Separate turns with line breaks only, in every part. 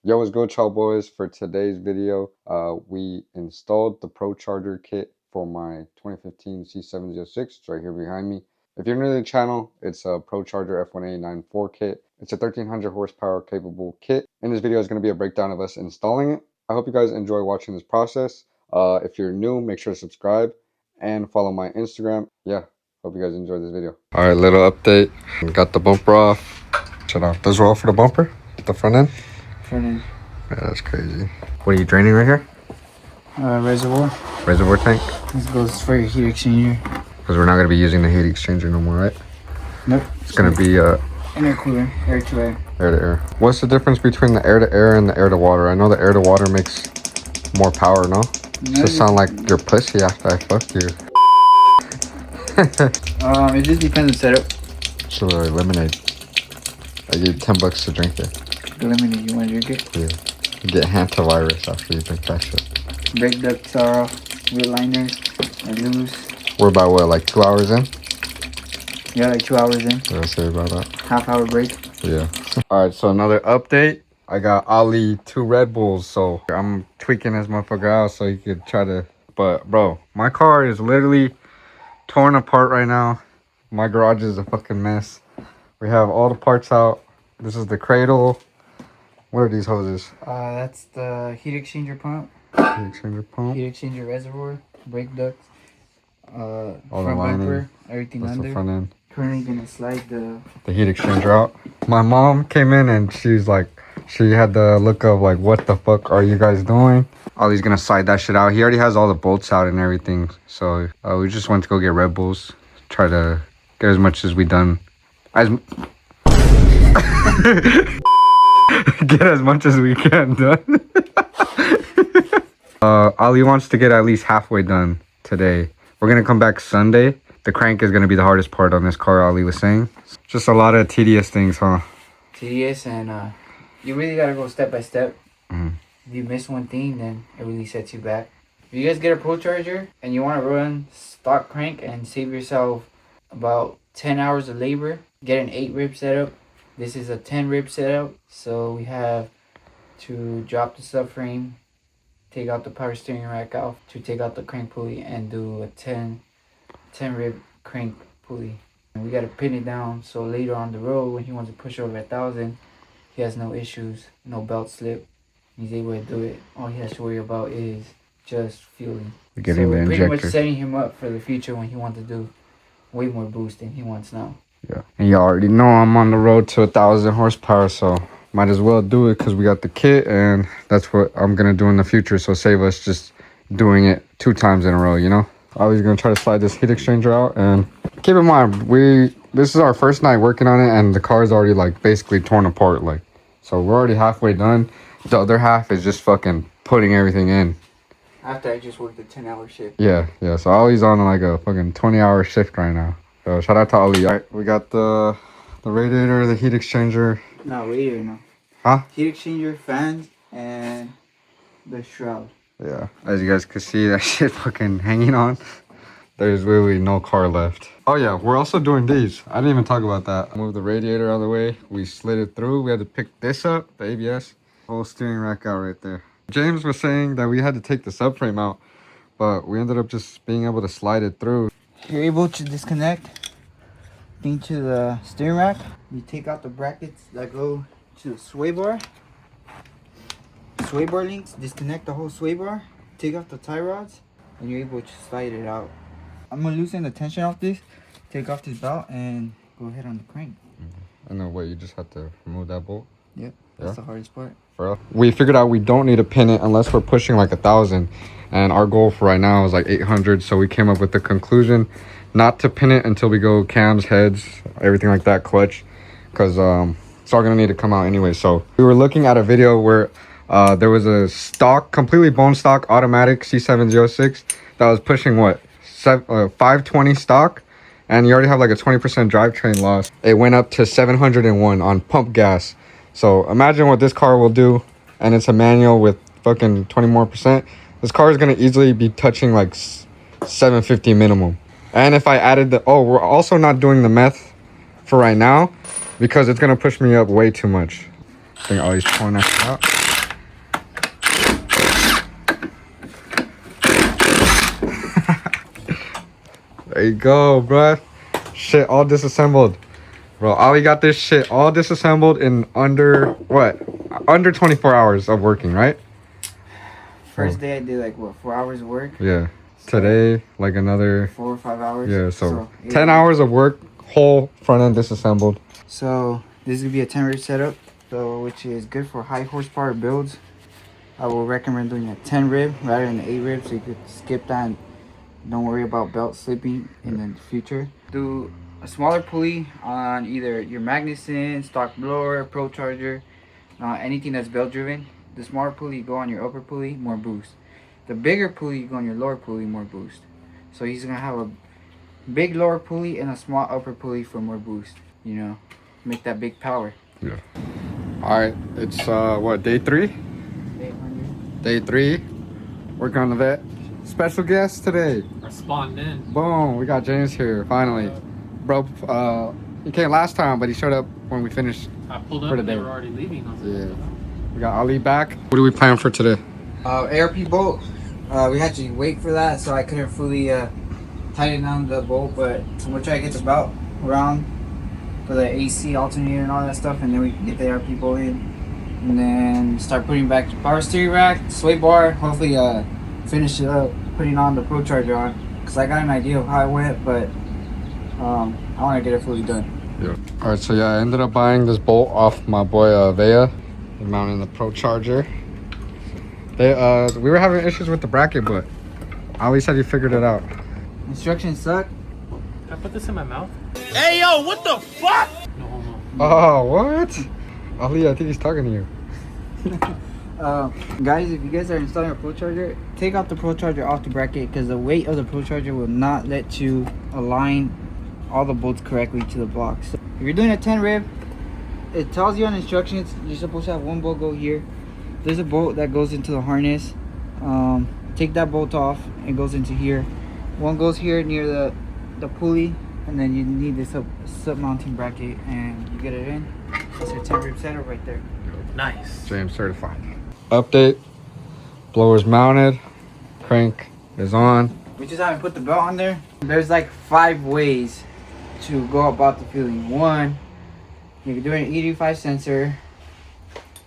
Yo, what's good, y'all boys? For today's video, we installed the Procharger kit for my 2015 C706. It's right here behind me. If you're new to the channel, it's a Procharger F1A94 kit. It's a 1300 horsepower capable kit. In this video is going to be a breakdown of us installing it. I hope you guys enjoy watching this process. If you're new, make sure to subscribe and follow my Instagram. Yeah, hope you guys enjoy this video. All right, little update. Got the bumper off. Shut off. Those are all for the bumper? The front end?
Front end.
Yeah, that's crazy. What are you draining right here?
Reservoir.
Reservoir tank?
This goes for your heat exchanger.
Because we're not going to be using the heat exchanger no more, right?
Nope.
It's going to be
intercooler, air to air.
Air to air. What's the difference between the air to air and the air to water? I know the air to water makes more power, no? Just sound like you're pussy after I fuck you.
It just depends on setup.
So lemonade. I give you $10 to drink it.
Lemonade, you want to drink it?
Yeah. You get hantavirus after you drink that shit.
Brake ducts are off. Wheel liners are loose.
We're about what, like 2 hours in?
Yeah, like 2 hours in.
What did I say about that?
Half-hour break.
Yeah. Alright, so another update. I got Ali 2 Red Bulls, so I'm tweaking this motherfucker out so you could try to... But, bro, my car is literally torn apart right now. My garage is a fucking mess. We have all the parts out. This is the cradle. What are these hoses?
That's the heat exchanger pump.
Heat exchanger pump.
Heat exchanger reservoir. Brake ducts.
All
Front
the lining.
bumper. Everything
That's
under.
the front end.
Currently gonna slide the
heat exchanger out. My mom came in and she's like, she had the look of like, what the fuck are you guys doing? Ollie's gonna slide that shit out. He already has all the bolts out and everything. So we just went to go get Red Bulls. Try to get as much as we done. Get as much as we can done. Ollie wants to get at least halfway done today. We're gonna come back Sunday. The crank is gonna be the hardest part on this car, Ollie was saying. Just a lot of tedious things, huh?
tedious, and you really gotta go step by step. If you miss one thing, then it really sets you back. If you guys get a Procharger and you want to run stock crank and save yourself about 10 hours of labor, get an 8 rib setup. This is a 10 rib setup, so we have to drop the subframe, take out the power steering rack out, to take out the crank pulley, and do a 10 rib crank pulley. And we got to pin it down so later on the road when he wants to push over 1,000, he has no issues, no belt slip. He's able to do it. All he has to worry about is just fueling.
Getting the
pretty
injector.
much setting him up for the future when he wants to do way more boost than he wants now.
Yeah. And you already know I'm on the road to 1,000 horsepower, so might as well do it because we got the kit, and that's what I'm gonna do in the future. So save us just doing it 2 times in a row, you know. Ollie's gonna try to slide this heat exchanger out, and keep in mind this is our first night working on it, and the car's already like basically torn apart, like, so we're already halfway done. The other half is just fucking putting everything in.
After I just worked a 10-hour shift.
Yeah. So Ollie's on like a fucking 20-hour shift right now. So shout out to Ollie. All right, we got the radiator, the heat exchanger.
No, radiator, no.
Huh?
Heat exchanger, fans, and the shroud.
Yeah, as you guys can see, that shit fucking hanging on. There's really no car left. Oh yeah, we're also doing these. I didn't even talk about that. Move the radiator out of the way. We slid it through. We had to pick this up, the ABS. Whole steering rack out right there. James was saying that we had to take the subframe out, but we ended up just being able to slide it through.
You're able to disconnect into the steering rack. You take out the brackets that go to the sway bar. Sway bar links, disconnect the whole sway bar, take off the tie rods, and you're able to slide it out. I'm gonna loosen the tension off this, take off this belt, and go ahead on the crank.
And then what, you just have to remove that bolt?
Yep, that's the hardest part.
We figured out we don't need to pin it unless we're pushing like 1,000, and our goal for right now is like 800. So we came up with the conclusion not to pin it until we go cams, heads, everything like that, clutch, because it's all gonna need to come out anyway. So we were looking at a video where there was a stock, completely bone stock automatic C706 that was pushing what, 520 stock, and you already have like a 20% drivetrain loss. It went up to 701 on pump gas. So imagine what this car will do, and it's a manual with fucking 20 more percent. This car is gonna easily be touching like 750 minimum. And if I added we're also not doing the meth for right now because it's gonna push me up way too much. I think Ollie's pulling that shit out. There you go, bruh. Shit, all disassembled. Bro, Ali got this shit all disassembled in under, what? Under 24 hours of working, right?
First day I did like, what, 4 hours of work?
Yeah. Today, like another
4 or 5 hours.
Yeah, so 10 hours of work, whole front end disassembled.
So this is gonna be a 10 rib setup, so which is good for high horsepower builds. I will recommend doing a 10 rib rather than an 8 rib, so you could skip that and don't worry about belt slipping in the future. Do a smaller pulley on either your Magnuson, stock blower, Procharger, anything that's belt driven. The smaller pulley you go on your upper pulley, more boost. The bigger pulley you go on your lower pulley, more boost. So he's gonna have a big lower pulley and a small upper pulley for more boost. You know, make that big power.
Yeah. All right, it's what, day 3?
800.
Day 3. Working on the vet. Special guest today.
I spawned in.
Boom, we got James here finally. Bro, he came last time, but he showed up when we finished.
I pulled up
For the
and they
day.
were already leaving. I was
Yeah.
like,
We got Ali back. What do we plan for today?
ARP bolt. We had to wait for that, so I couldn't fully tighten down the bolt, but I'm gonna try to get the belt around for the AC alternator and all that stuff, and then we can get the ARP bolt in, and then start putting back the power steering rack, sway bar. Hopefully, finish it up, putting on the Procharger on, because I got an idea of how it went, but I want to get it fully done.
Yeah. All right, so yeah, I ended up buying this bolt off my boy Vea. He mounted the Procharger. We were having issues with the bracket, but Ali said he figured it out.
Instructions suck.
Can I put this in my mouth?
Hey yo, what the fuck?
No, hold on.
Oh, what? Ali, I think he's talking to you.
Guys, if you guys are installing a Procharger, take out the Procharger off the bracket, because the weight of the Procharger will not let you align all the bolts correctly to the block. So if you're doing a 10 rib, it tells you on instructions you're supposed to have one bolt go here. There's a bolt that goes into the harness. Take that bolt off, it goes into here. One goes here near the pulley, and then you need this sub mounting bracket, and you get it in. That's your 10 rib setup right there.
Nice.
James certified. Update. Blower's mounted. Crank is on.
We just haven't put the belt on there. There's like 5 ways to go about the fueling. One, you could do an E85 sensor.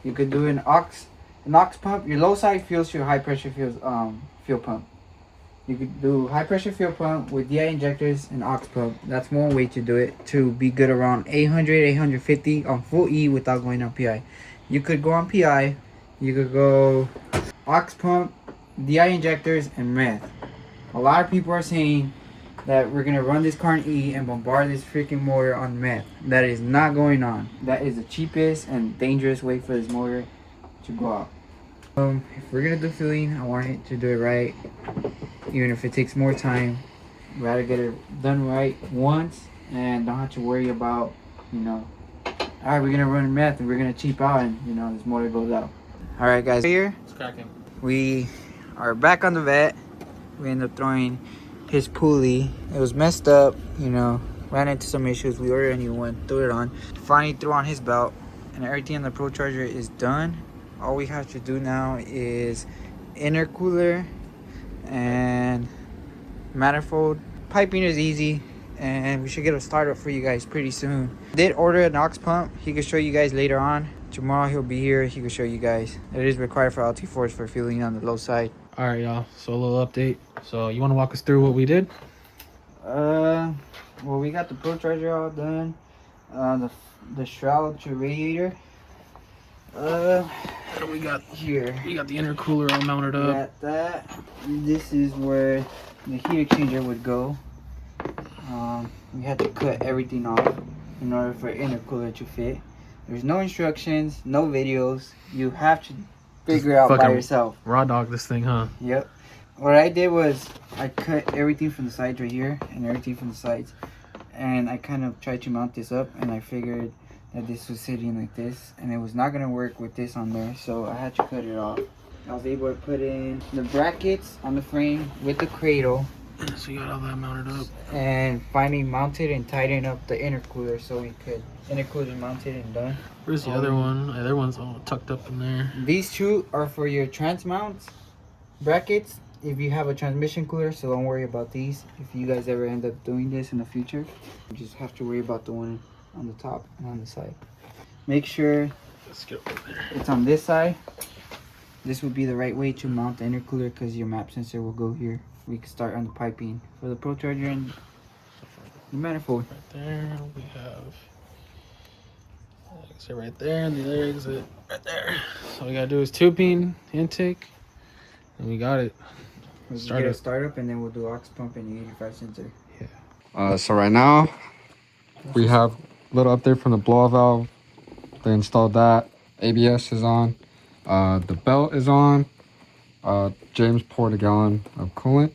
You could do an aux pump. Your low side fuels to your high pressure fuel pump. You could do high pressure fuel pump with DI injectors and aux pump. That's one way to do it, to be good around 800, 850 on full E without going on PI. You could go on PI. You could go aux pump, DI injectors, and meth. A lot of people are saying that we're gonna run this car in E and bombard this freaking motor on meth. That is not going on. That is the cheapest and dangerous way for this motor to go out. If we're gonna do fueling, I want it to do it right. Even if it takes more time, I'd rather get it done right once and don't have to worry about, you know, alright, we're gonna run meth and we're gonna cheap out and, you know, this motor goes out. Alright guys, here
It's cracking.
we are back on the vet. We ended up throwing his pulley. It was messed up, you know, ran into some issues. We ordered a new one, threw it on. Finally threw on his belt, and everything on the Procharger is done. All we have to do now is intercooler and manifold. Piping is easy, and we should get a startup for you guys pretty soon. Did order an aux pump. He can show you guys later on. Tomorrow he'll be here. He can show you guys. It is required for LT4s for fueling on the low side.
All right, y'all. So a little update. So you want to walk us through what we did?
Well, we got the Procharger all done. The shroud to radiator.
What we got
Here.
We got the intercooler all mounted up.
Got that. This is where the heat exchanger would go. We had to cut everything off in order for intercooler to fit. There's no instructions, no videos. You have to figure it out by
fucking
yourself.
Raw dog this thing, huh?
Yep. What I did was I cut everything from the sides right here and everything from the sides, and I kind of tried to mount this up, and I figured that this was sitting like this and it was not going to work with this on there, so I had to cut it off. I was able to put in the brackets on the frame with the cradle,
So you got all that mounted up.
and finally mounted and tightened up the intercooler so we could intercooler mounted and done.
Where's the other one? The other one's all tucked up in there.
These two are for your trans mounts brackets, if you have a transmission cooler, so don't worry about these. If you guys ever end up doing this in the future, you just have to worry about the one on the top and on the side. Make sure
Let's get over there.
it's on this side. This would be the right way to mount the intercooler because your map sensor will go here. We can start on the piping for the Procharger and the manifold.
Right there we have exit right there, and the other exit right there. So all we gotta do is tubing, intake, and we got it.
We'll get a startup and then we'll do aux pump and 85 sensor.
Yeah.
So right now we have a little update from the blow valve. They installed that. ABS is on. The belt is on. James poured a gallon of coolant.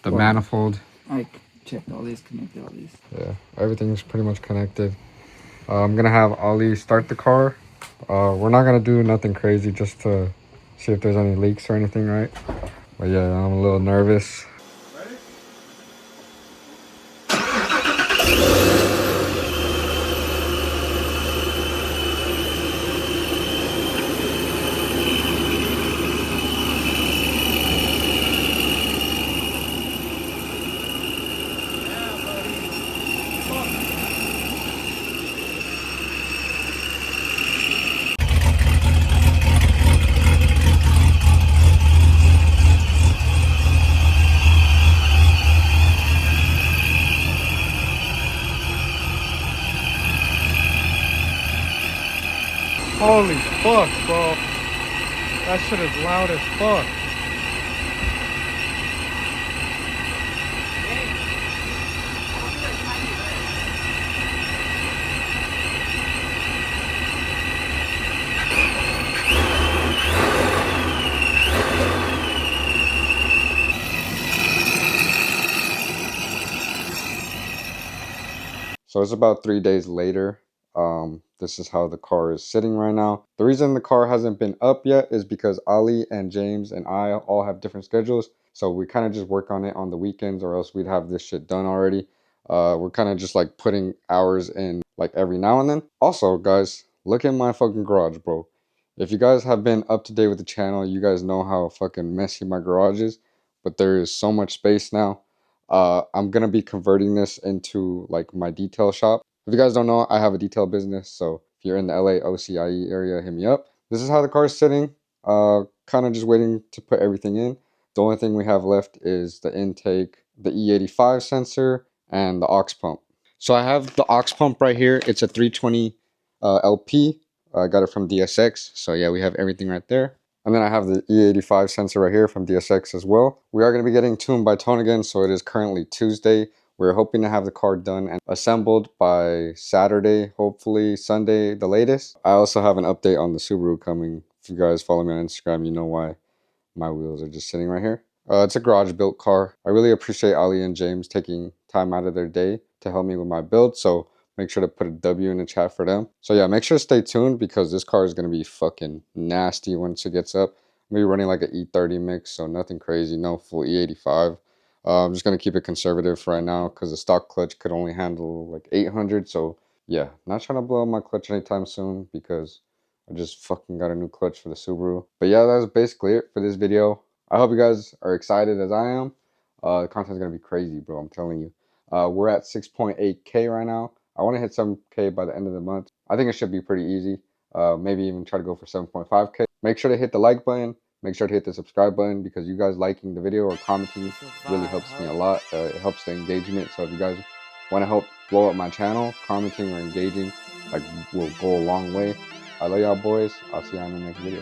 The manifold.
I checked all these, connected all these.
Yeah, everything's pretty much connected. I'm gonna have Ali start the car. We're not gonna do nothing crazy, just to see if there's any leaks or anything, right? But yeah, I'm a little nervous.
Holy fuck, bro. That shit is loud as fuck.
So it's about 3 days later. This is how the car is sitting right now. The reason the car hasn't been up yet is because Ali and James and I all have different schedules. So we kind of just work on it on the weekends, or else we'd have this shit done already. We're kind of just like putting hours in like every now and then. Also, guys, look at my fucking garage, bro. If you guys have been up to date with the channel, you guys know how fucking messy my garage is. But there is so much space now. I'm gonna be converting this into like my detail shop. If you guys don't know, I have a detail business, so if you're in the LA OCIE area, hit me up. This is how the car's sitting. Kind of just waiting to put everything in. The only thing we have left is the intake, the E85 sensor, and the aux pump. So I have the aux pump right here. It's a 320 LP. I got it from DSX. So yeah, we have everything right there. And then I have the E85 sensor right here from DSX as well. We are going to be getting tuned by Tone again, so it is currently Tuesday. We're hoping to have the car done and assembled by Saturday, hopefully Sunday, the latest. I also have an update on the Subaru coming. If you guys follow me on Instagram, you know why my wheels are just sitting right here. It's a garage built car. I really appreciate Ali and James taking time out of their day to help me with my build, so make sure to put a W in the chat for them. So yeah, make sure to stay tuned because this car is going to be fucking nasty once it gets up. I'm going to be running like an E30 mix, so nothing crazy, no full E85. I'm just going to keep it conservative for right now because the stock clutch could only handle like 800. So yeah, not trying to blow up my clutch anytime soon because I just fucking got a new clutch for the Subaru. But yeah, that's basically it for this video. I hope you guys are excited as I am. The content's going to be crazy, bro. I'm telling you. We're at 6.8K right now. I want to hit 7K by the end of the month. I think it should be pretty easy. Maybe even try to go for 7.5K. Make sure to hit the like button. Make sure to hit the subscribe button because you guys liking the video or commenting really helps me a lot. It helps the engagement. So if you guys want to help blow up my channel, commenting or engaging like will go a long way. I love y'all boys. I'll see y'all in the next video.